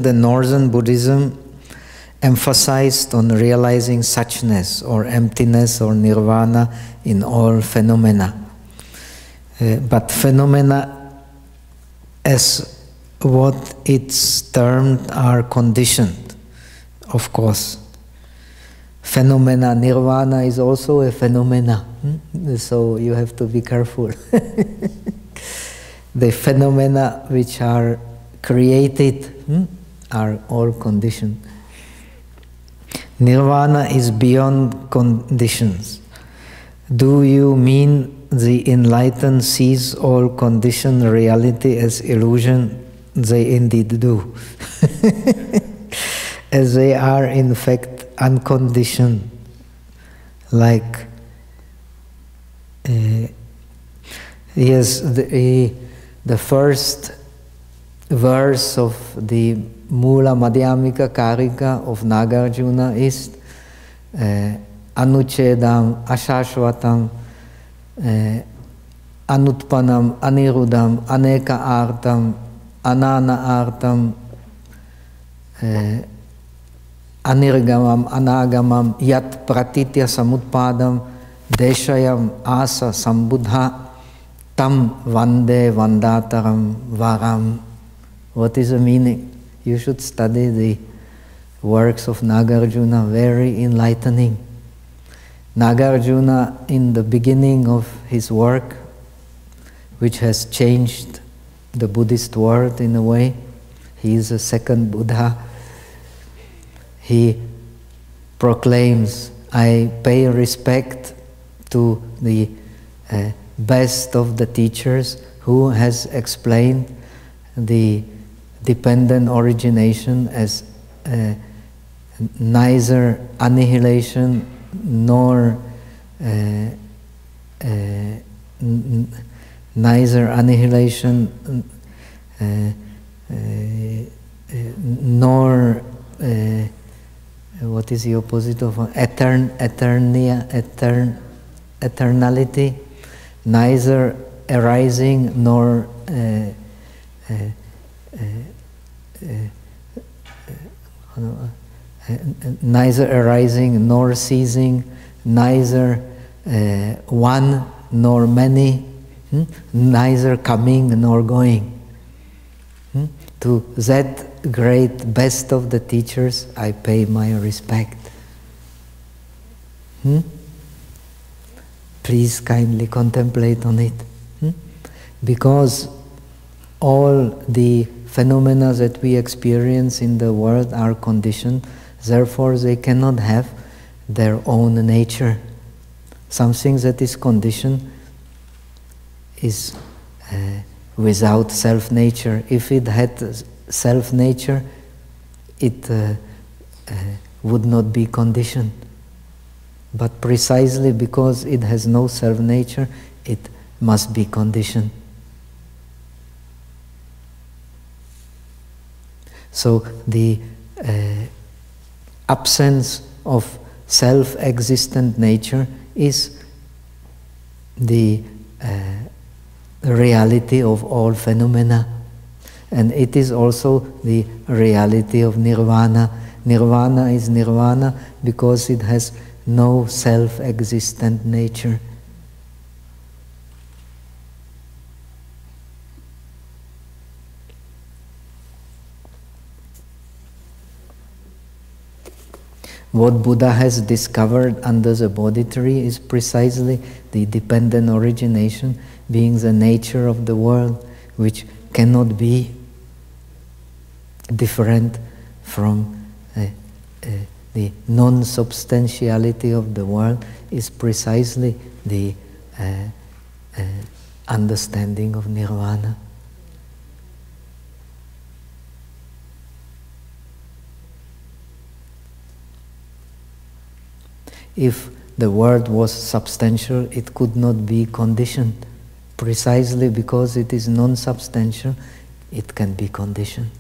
the Northern Buddhism emphasized on realizing suchness or emptiness or nirvana in all phenomena. But phenomena, as what it's termed, are conditioned, of course. Phenomena, nirvana is also a phenomena, so you have to be careful. The phenomena which are created are all conditioned. Nirvana is beyond conditions. Do you mean the enlightened sees all conditioned reality as illusion? They indeed do. As they are in fact unconditioned, like yes, the first verse of the Mula Madhyamika Karika of Nagarjuna is Anuchedam Ashashvatam Anutpanam Anirudam Aneka Artam Anana Artam Anirgamam Anagamam Yat Pratitya Samutpadam Deshayam Asa Sambuddha Tam Vande Vandataram Varam. What is the meaning? You should study the works of Nagarjuna, very enlightening. Nagarjuna, in the beginning of his work, which has changed the Buddhist world in a way, he is a second Buddha. He proclaims, I pay respect to the best of the teachers who has explained the dependent origination as neither annihilation nor neither annihilation nor what is the opposite of eternality, neither arising nor neither arising nor ceasing, neither one nor many, neither coming nor going. To that great best of the teachers, I pay my respect. Please kindly contemplate on it. Because all the phenomena that we experience in the world are conditioned, therefore they cannot have their own nature. Something that is conditioned is without self-nature. If it had self-nature, it would not be conditioned. But precisely because it has no self-nature, it must be conditioned. So the absence of self-existent nature is the reality of all phenomena. And it is also the reality of nirvana. Nirvana is nirvana because it has no self-existent nature. What Buddha has discovered under the Bodhi tree is precisely the dependent origination, being the nature of the world, which cannot be different from the non-substantiality of the world, is precisely the understanding of nirvana. If the world was substantial, it could not be conditioned. Precisely because it is non-substantial, it can be conditioned.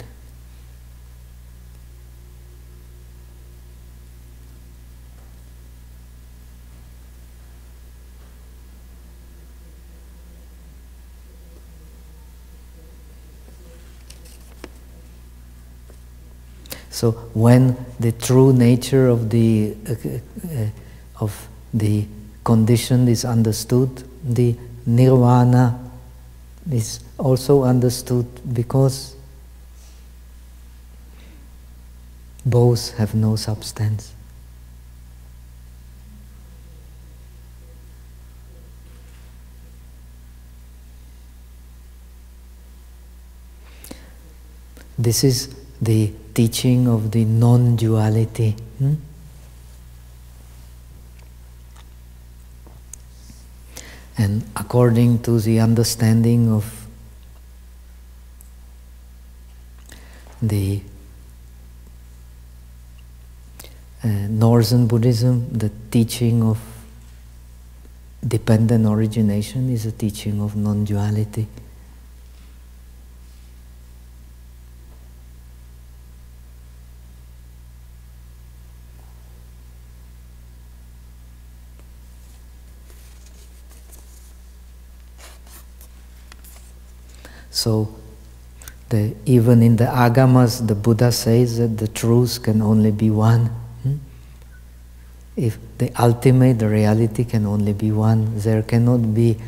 So when the true nature of the condition is understood, the nirvana is also understood, because both have no substance. This is the teaching of the non-duality. And according to the understanding of the Northern Buddhism, the teaching of dependent origination is a teaching of non-duality. So, even in the Agamas, the Buddha says that the truth can only be one. If the ultimate reality can only be one, there cannot be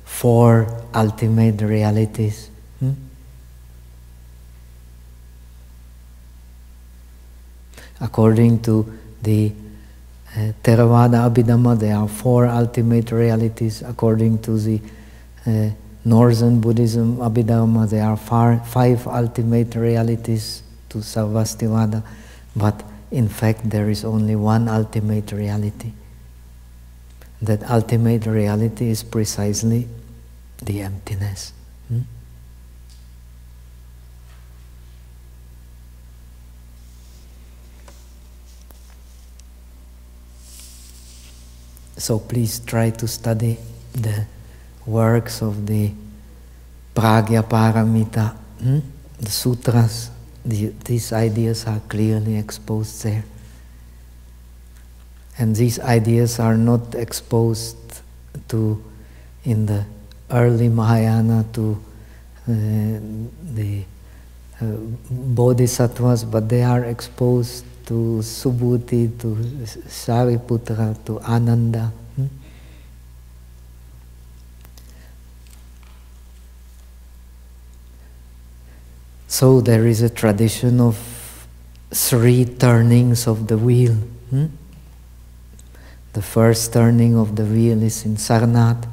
four ultimate realities. According to the Theravada Abhidharma, there are four ultimate realities. According to the Northern Buddhism Abhidharma, there are five ultimate realities to Sarvastivada, but in fact there is only one ultimate reality. That ultimate reality is precisely the emptiness. So please try to study the works of the Pragya Paramita, the sutras. These ideas are clearly exposed there. And these ideas are not exposed to, in the early Mahayana, to the bodhisattvas, but they are exposed to Subhuti, to Sariputra, to Ananda. So there is a tradition of 3 turnings of the wheel. The first turning of the wheel is in Sarnath,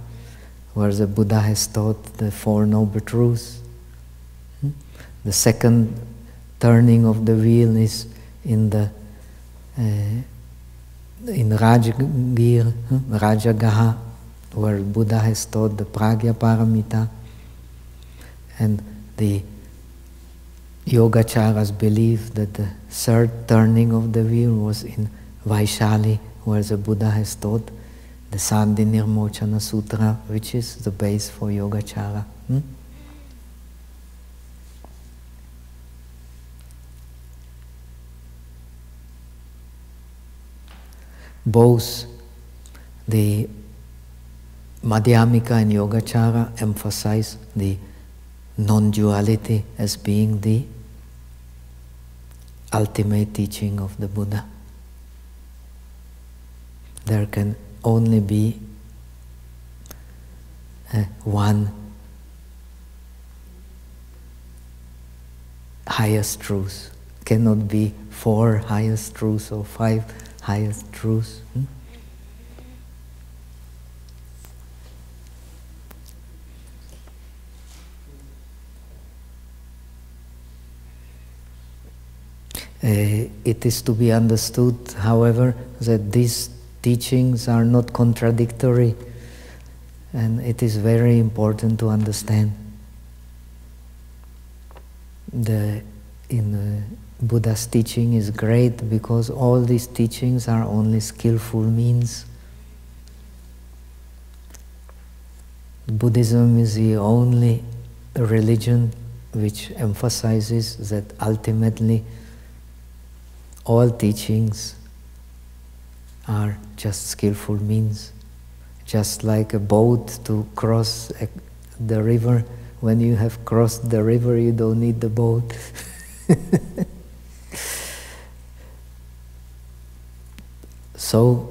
where the Buddha has taught the 4 Noble Truths. The second turning of the wheel is in Rajagir, Rajagaha, where Buddha has taught the Pragya Paramita. And the Yogacharas believe that the third turning of the wheel was in Vaishali, where the Buddha has taught the Sandhi Nirmochana Sutra, which is the base for Yogacara. Both the Madhyamika and Yogacara emphasize the non-duality as being the ultimate teaching of the Buddha. There can only be one highest truth. Cannot be 4 highest truths or 5 highest truths. It is to be understood, however, that these teachings are not contradictory, and it is very important to understand. Buddha's teaching is great because all these teachings are only skillful means. Buddhism is the only religion which emphasizes that ultimately all teachings are just skillful means. Just like a boat to cross the river. When you have crossed the river, you don't need the boat. So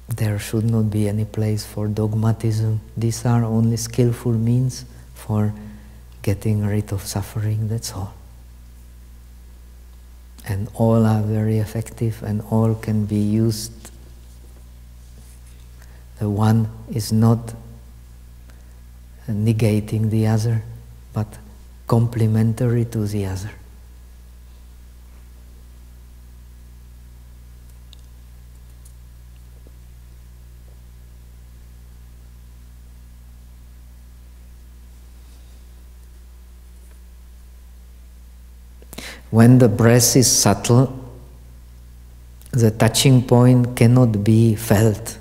there should not be any place for dogmatism. These are only skillful means for getting rid of suffering, that's all. And all are very effective and all can be used. The one is not negating the other, but complementary to the other. When the breath is subtle, the touching point cannot be felt.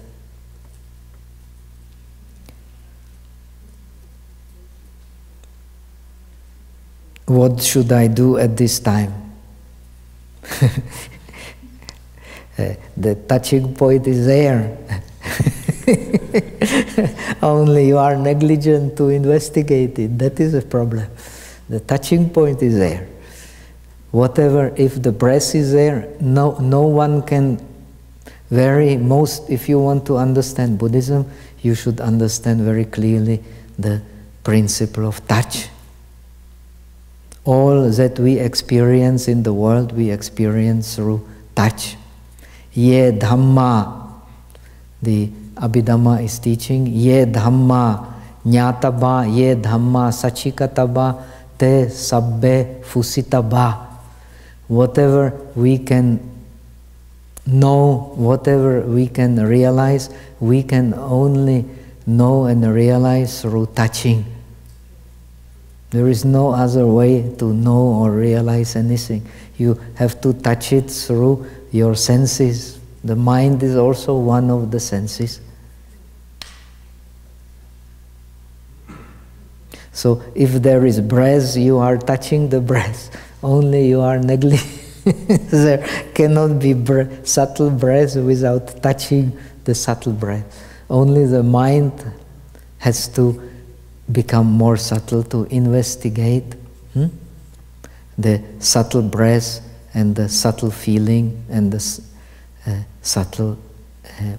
What should I do at this time? The touching point is there. Only you are negligent to investigate it. That is a problem. The touching point is there. Whatever, if the breath is there, no one can if you want to understand Buddhism, you should understand very clearly the principle of touch. All that we experience in the world, we experience through touch. Ye Dhamma, the Abhidharma is teaching, Ye Dhamma Nyataba, Ye Dhamma Sachikataba, Te Sabbe Fusitaba. Whatever we can know, whatever we can realize, we can only know and realize through touching. There is no other way to know or realize anything. You have to touch it through your senses. The mind is also one of the senses. So if there is breath, you are touching the breath. Only you are negligent. There cannot be subtle breath without touching the subtle breath. Only the mind has to become more subtle to investigate the subtle breath and the subtle feeling and the subtle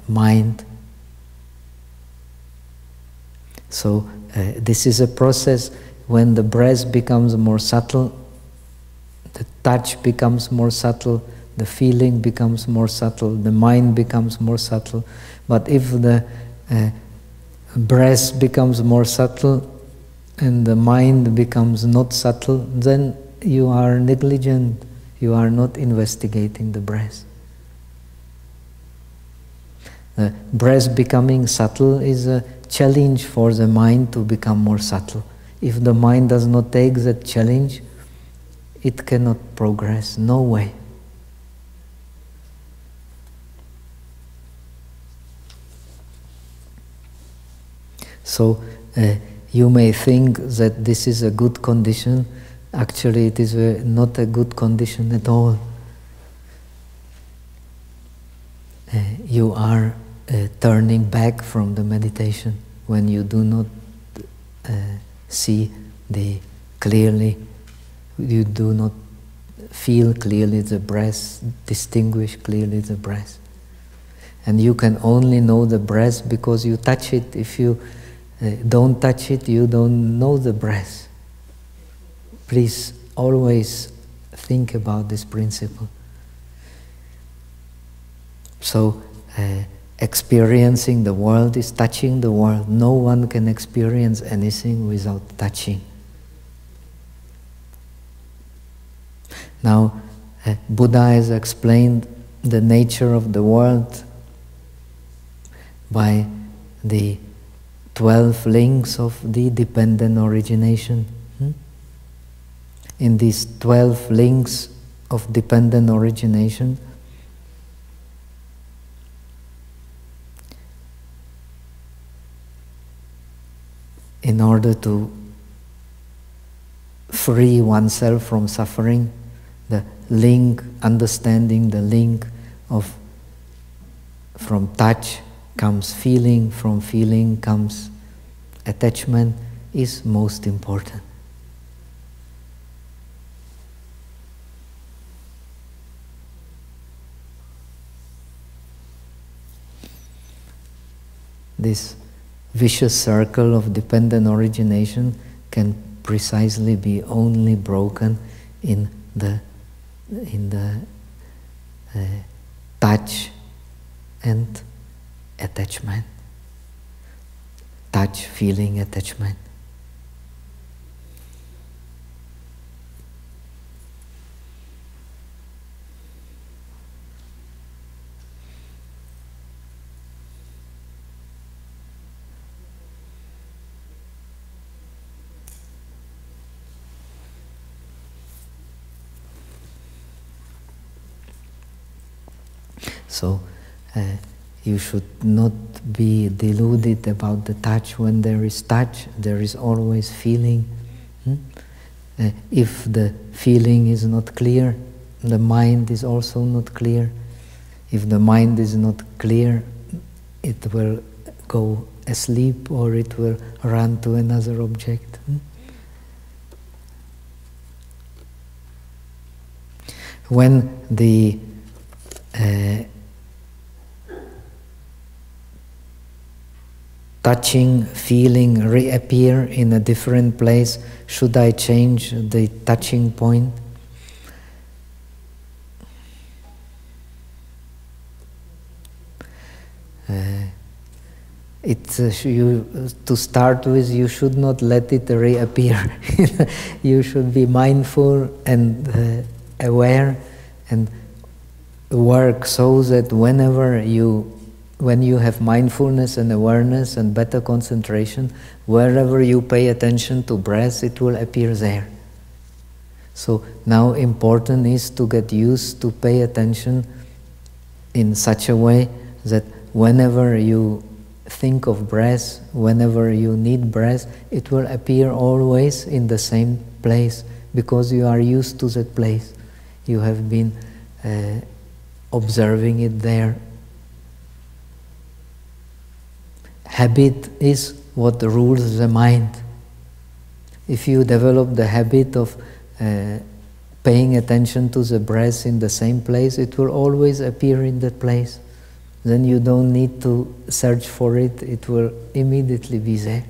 mind. So this is a process. When the breath becomes more subtle, the touch becomes more subtle, the feeling becomes more subtle, the mind becomes more subtle. But if the breath becomes more subtle and the mind becomes not subtle, then you are negligent, you are not investigating the breath. The breath becoming subtle is a challenge for the mind to become more subtle. If the mind does not take that challenge, it cannot progress, no way. So you may think that this is a good condition. Actually, it is not a good condition at all. You are turning back from the meditation when you do not see clearly. You do not feel clearly the breath, distinguish clearly the breath. And you can only know the breath because you touch it. If you don't touch it, you don't know the breath. Please always think about this principle. So, experiencing the world is touching the world. No one can experience anything without touching. Now, Buddha has explained the nature of the world by the 12 links of the dependent origination. In these 12 links of dependent origination, in order to free oneself from suffering, the link, understanding the link from touch comes feeling, from feeling comes attachment, is most important. this vicious circle of dependent origination can precisely be only broken in the touch and attachment, touch, feeling, attachment. So you should not be deluded about the touch. When there is touch, there is always feeling. If the feeling is not clear, the mind is also not clear. If the mind is not clear, it will go asleep or it will run to another object. When the touching, feeling reappear in a different place, should I change the touching point? To start with, you should not let it reappear. You should be mindful and aware and work so that when you have mindfulness and awareness and better concentration, wherever you pay attention to breath, it will appear there. So now important is to get used to pay attention in such a way that whenever you think of breath, whenever you need breath, it will appear always in the same place because you are used to that place. You have been observing it there. Habit is what rules the mind. If you develop the habit of paying attention to the breath in the same place, it will always appear in that place. Then you don't need to search for it, it will immediately be there.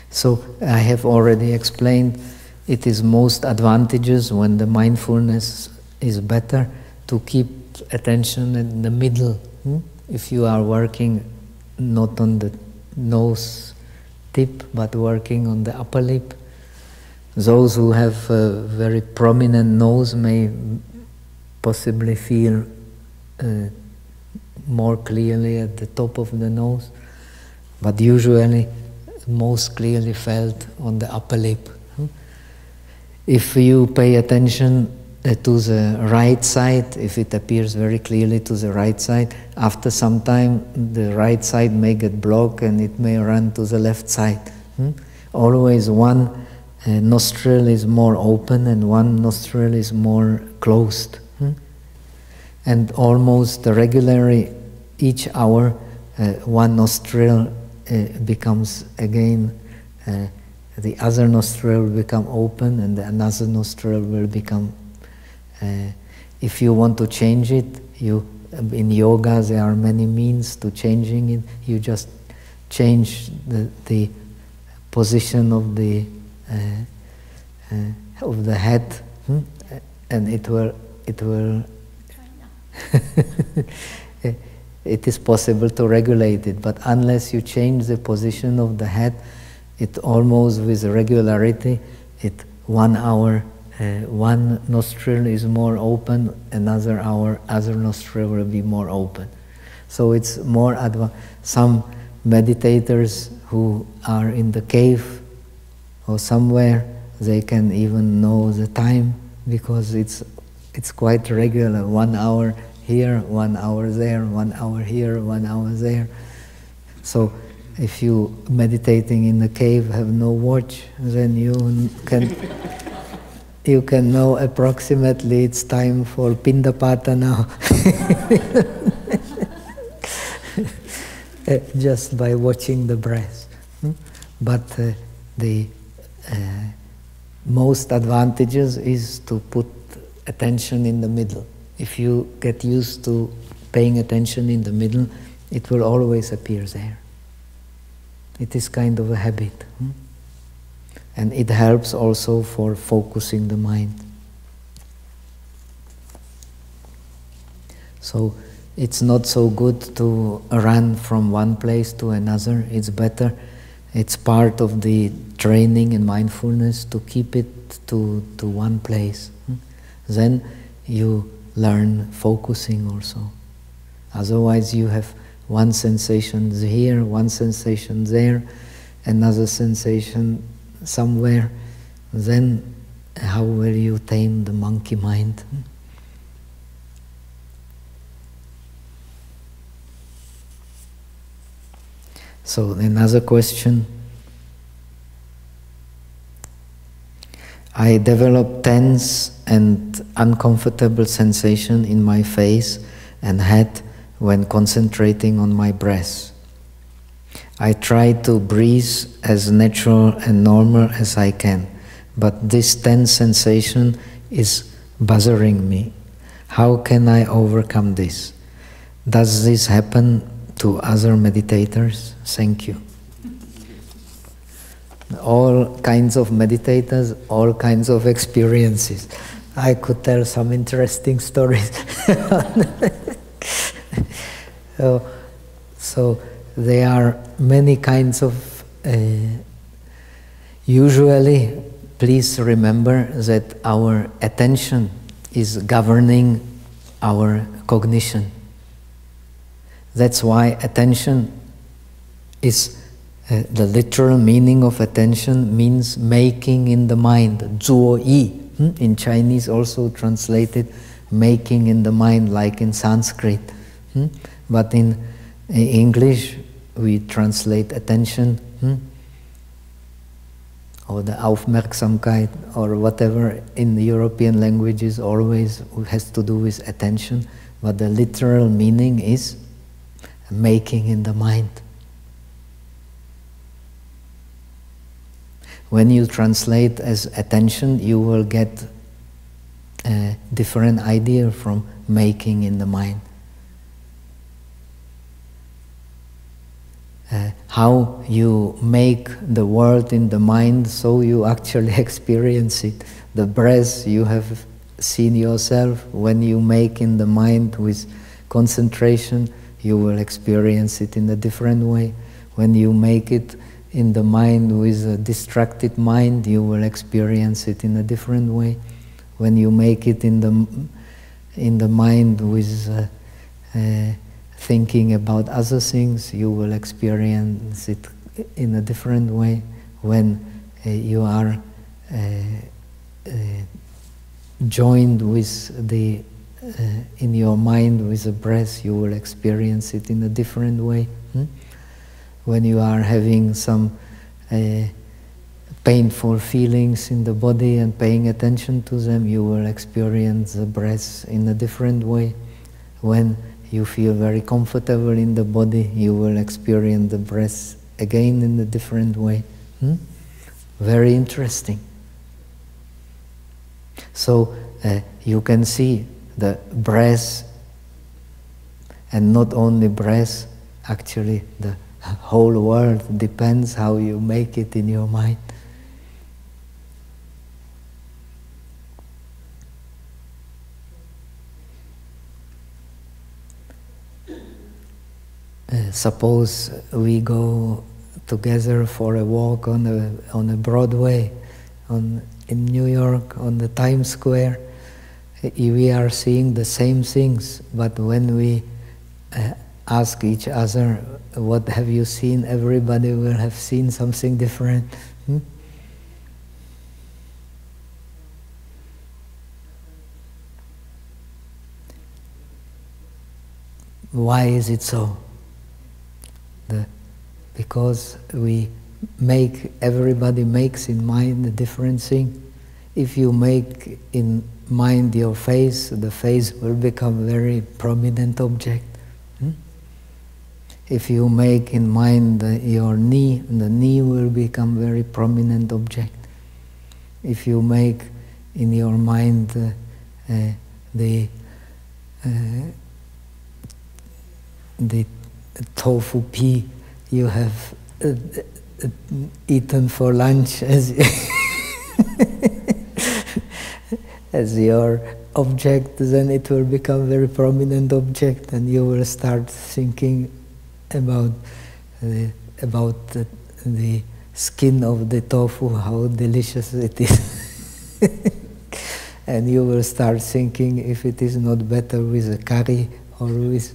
So I have already explained, it is most advantageous when the mindfulness is better to keep attention in the middle. If you are working not on the nose tip but working on the upper lip, those who have a very prominent nose may possibly feel more clearly at the top of the nose, but usually most clearly felt on the upper lip. If you pay attention to the right side, if it appears very clearly to the right side, after some time the right side may get blocked and it may run to the left side. Always one nostril is more open and one nostril is more closed. And almost regularly each hour one nostril becomes again, the other nostril will become open and another nostril will become, if you want to change it, in yoga there are many means to changing it. You just change the position of the head, and it will it is possible to regulate it, but unless you change the position of the head, it almost with regularity, 1 hour, one nostril is more open, another hour, other nostril will be more open. So it's more advanced. Some meditators who are in the cave or somewhere, they can even know the time because it's quite regular, 1 hour here, 1 hour there, 1 hour here, 1 hour there. So if you meditating in the cave have no watch, then you can know approximately it's time for Pindapata now. just by watching the breath. But the most advantageous is to put attention in the middle. If you get used to paying attention in the middle, it will always appear there. It is kind of a habit. And it helps also for focusing the mind. So it's not so good to run from one place to another. It's better, it's part of the training in mindfulness to keep it to one place. Then you learn focusing also. Otherwise you have one sensation here, one sensation there, another sensation somewhere. Then how will you tame the monkey mind? So another question. I developed tense and uncomfortable sensation in my face and head when concentrating on my breath. I try to breathe as natural and normal as I can, but this tense sensation is bothering me. How can I overcome this? Does this happen to other meditators? Thank you. All kinds of meditators, all kinds of experiences. I could tell some interesting stories. So there are many kinds of... usually, please remember that our attention is governing our cognition. That's why attention is, the literal meaning of attention means making in the mind, 作意. In Chinese also translated making in the mind, like in Sanskrit. But in English we translate attention, or the Aufmerksamkeit, or whatever in the European languages always has to do with attention. But the literal meaning is making in the mind. When you translate as attention, you will get a different idea from making in the mind. How you make the world in the mind, so you actually experience it. The breath you have seen yourself. When you make in the mind with concentration, you will experience it in a different way. When you make it in the mind with a distracted mind, you will experience it in a different way. When you make it in the mind with thinking about other things, you will experience it in a different way. When you are joined with the in your mind with the breath, you will experience it in a different way. When you are having some painful feelings in the body and paying attention to them, you will experience the breath in a different way. When you feel very comfortable in the body, you will experience the breath again in a different way. Very interesting. So you can see the breath, and not only breath, actually the whole world depends how you make it in your mind. Suppose we go together for a walk on a Broadway, in New York, on the Times Square. We are seeing the same things, but when we ask each other, what have you seen? Everybody will have seen something different. Why is it so? Because everybody makes in mind a different thing. If you make in mind your face, the face will become a very prominent object. If you make in mind your knee, the knee will become very prominent object. If you make in your mind the tofu pea you have eaten for lunch as as your object, then it will become very prominent object, and you will start thinking about the skin of the tofu, how delicious it is. And you will start thinking if it is not better with a curry or with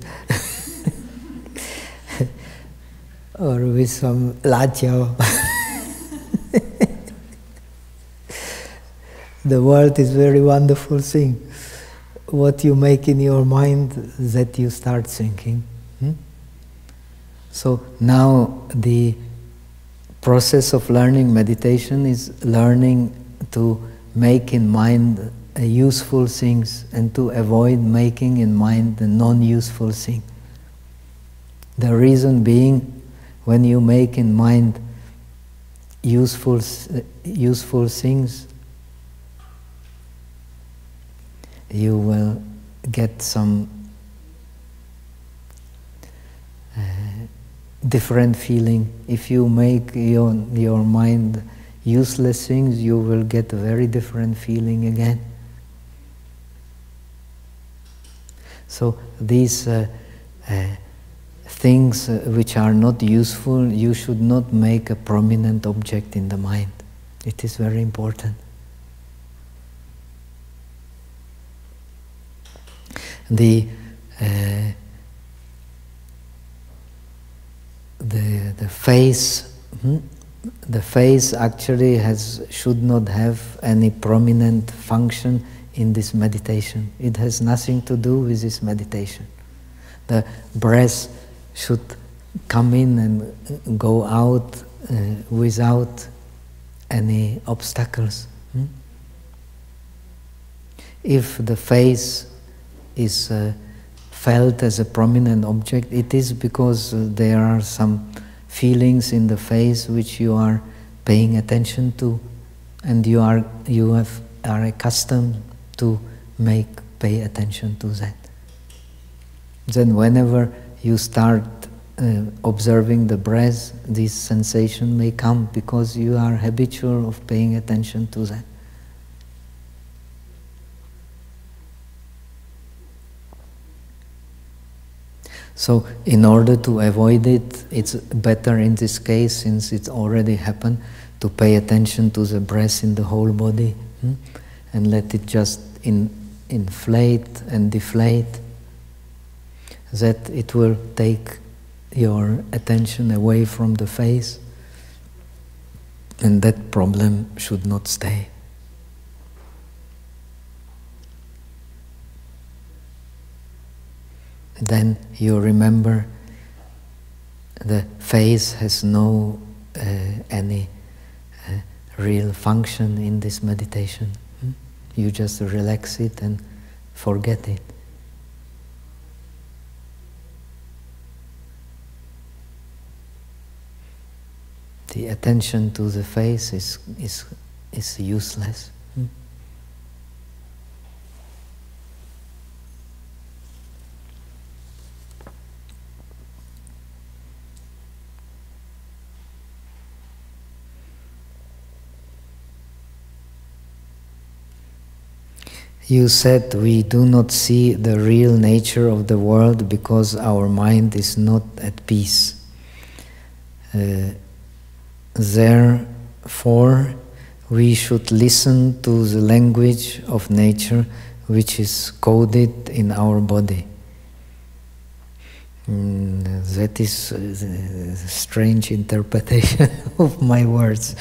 or with some lachao. The world is a very wonderful thing. What you make in your mind, that you start thinking. So now the process of learning meditation is learning to make in mind useful things and to avoid making in mind the non-useful thing. The reason being, when you make in mind useful things, you will get some different feeling. If you make your mind useless things, you will get a very different feeling again. So these things which are not useful, you should not make a prominent object in the mind. It is very important. The face actually should not have any prominent function in this meditation. It has nothing to do with this meditation. The breath should come in and go out without any obstacles. If the face is felt as a prominent object, it is because there are some feelings in the face which you are paying attention to, and you are accustomed to pay attention to that. Then whenever you start observing the breath, this sensation may come because you are habitual of paying attention to that. So in order to avoid it, it's better in this case, since it's already happened, to pay attention to the breath in the whole body and let it just inflate and deflate. That it will take your attention away from the face, and that problem should not stay. Then you remember the face has no any real function in this meditation. You just relax it and forget it. The attention to the face is useless. You said we do not see the real nature of the world because our mind is not at peace. Therefore, we should listen to the language of nature which is coded in our body. That is a strange interpretation of my words.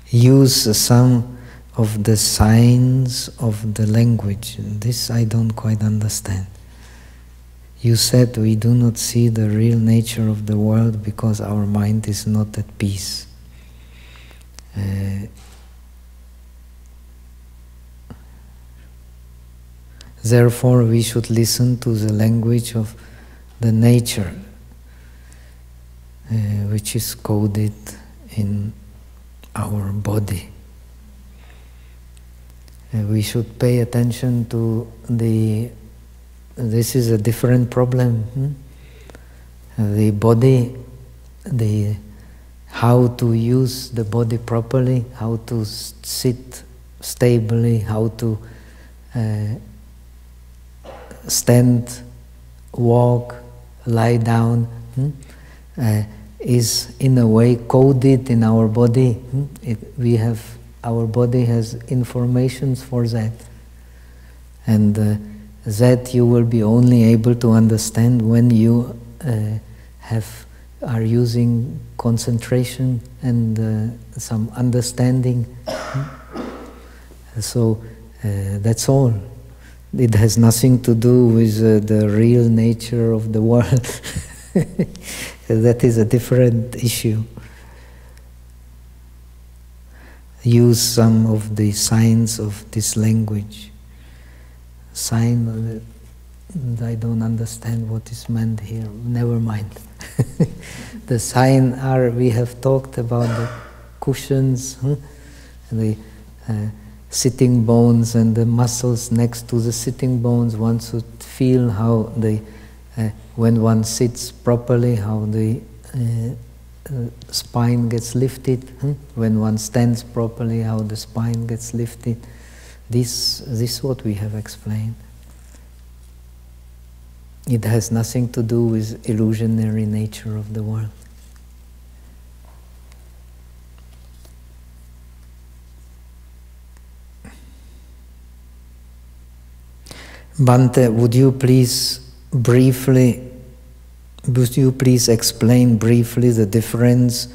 Use some of the signs of the language. This I don't quite understand. You said we do not see the real nature of the world because our mind is not at peace. Therefore, we should listen to the language of the nature, which is coded in our body. We should pay attention to this is a different problem. The body, how to use the body properly, how to sit stably, how to stand, walk, lie down, is in a way coded in our body. Our body has informations for that. And that you will be only able to understand when you are using concentration and some understanding. So that's all. It has nothing to do with the real nature of the world. That is a different issue. Use some of the signs of this language. Sign, I don't understand what is meant here. Never mind. The sign are, we have talked about the cushions, the sitting bones and the muscles next to the sitting bones. One should feel how when one sits properly, how the spine gets lifted. When one stands properly, how the spine gets lifted. This is what we have explained. It has nothing to do with illusionary nature of the world. Bhante, would you please explain briefly the difference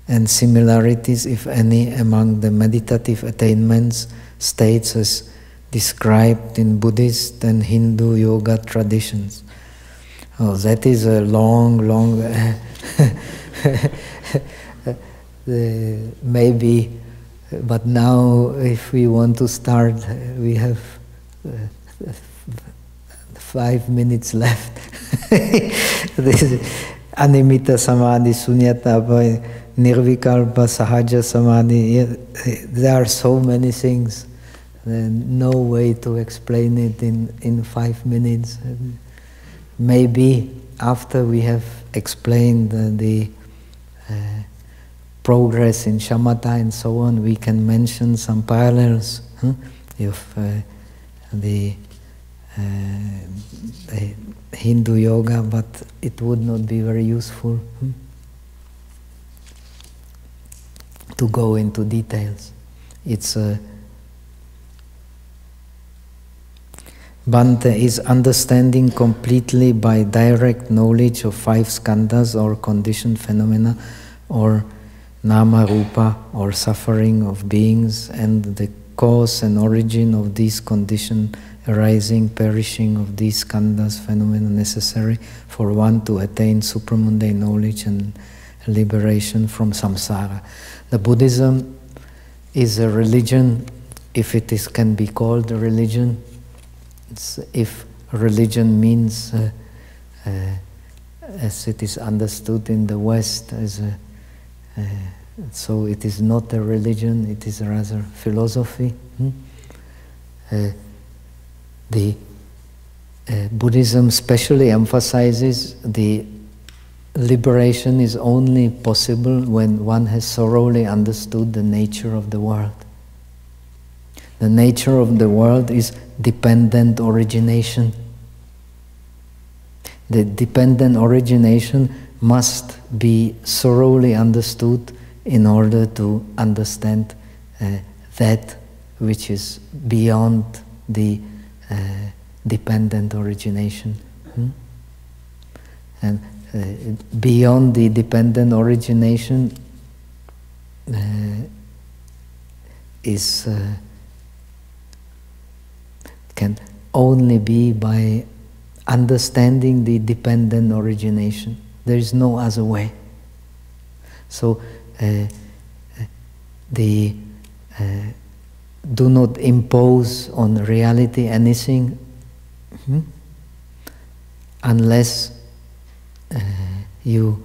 and similarities, if any, among the meditative attainments states as described in Buddhist and Hindu yoga traditions? Oh, that is a long maybe, but now if we want to start, we have 5 minutes left. This is Animita Samadhi, Sunyata, Nirvikalpa, Sahaja Samadhi. There are so many things. No way to explain it in 5 minutes. Maybe after we have explained the progress in shamatha and so on, we can mention some parallels. If the Hindu yoga, but it would not be very useful to go into details. It's Bhante, is understanding completely by direct knowledge of 5 skandhas or conditioned phenomena, or nama rupa, or suffering of beings, and the cause and origin of these conditioned arising, perishing of these skandhas, phenomena necessary for one to attain supramundane knowledge and liberation from samsara. The Buddhism is a religion, if it can be called a religion. If religion means, as it is understood in the West, so it is not a religion, it is rather philosophy. The Buddhism specially emphasizes the liberation is only possible when one has thoroughly understood the nature of the world. The nature of the world is dependent origination. The dependent origination must be thoroughly understood in order to understand that which is beyond the dependent origination. And beyond the dependent origination can only be by understanding the dependent origination. There is no other way. So do not impose on reality anything unless you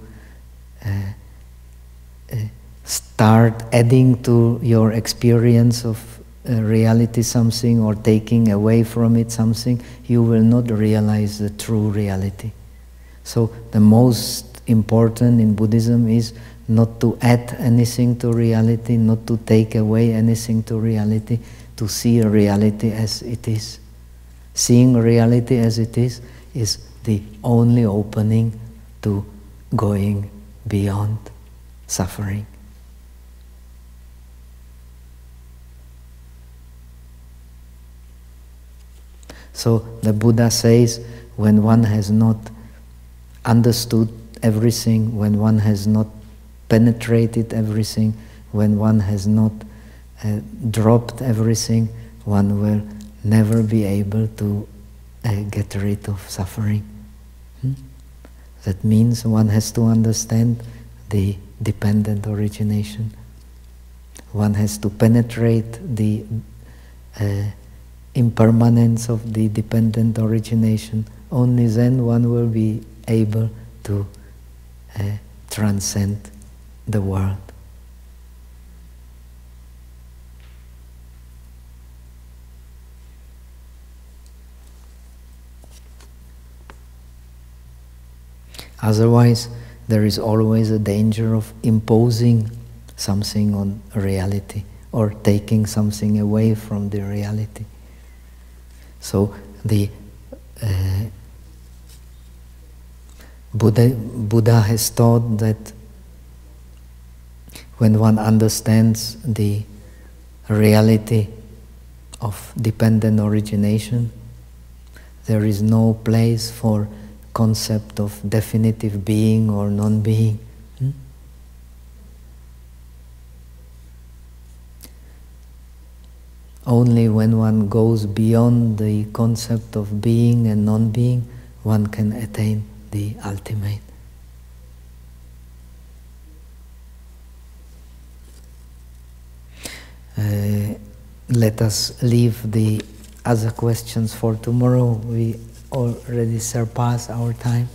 start adding to your experience of reality something or taking away from it something, you will not realize the true reality. So the most important in Buddhism is not to add anything to reality, not to take away anything to reality, to see a reality as it is. Seeing reality as it is the only opening to going beyond suffering. So the Buddha says, when one has not understood everything, when one has not penetrated everything, when one has not dropped everything, one will never be able to get rid of suffering. That means one has to understand the dependent origination. One has to penetrate the impermanence of the dependent origination. Only then one will be able to transcend the world. Otherwise, there is always a danger of imposing something on reality or taking something away from the reality. So the Buddha has taught that when one understands the reality of dependent origination, there is no place for concept of definitive being or non-being. Only when one goes beyond the concept of being and non-being, one can attain the ultimate. Let us leave the other questions for tomorrow. We already surpassed our time.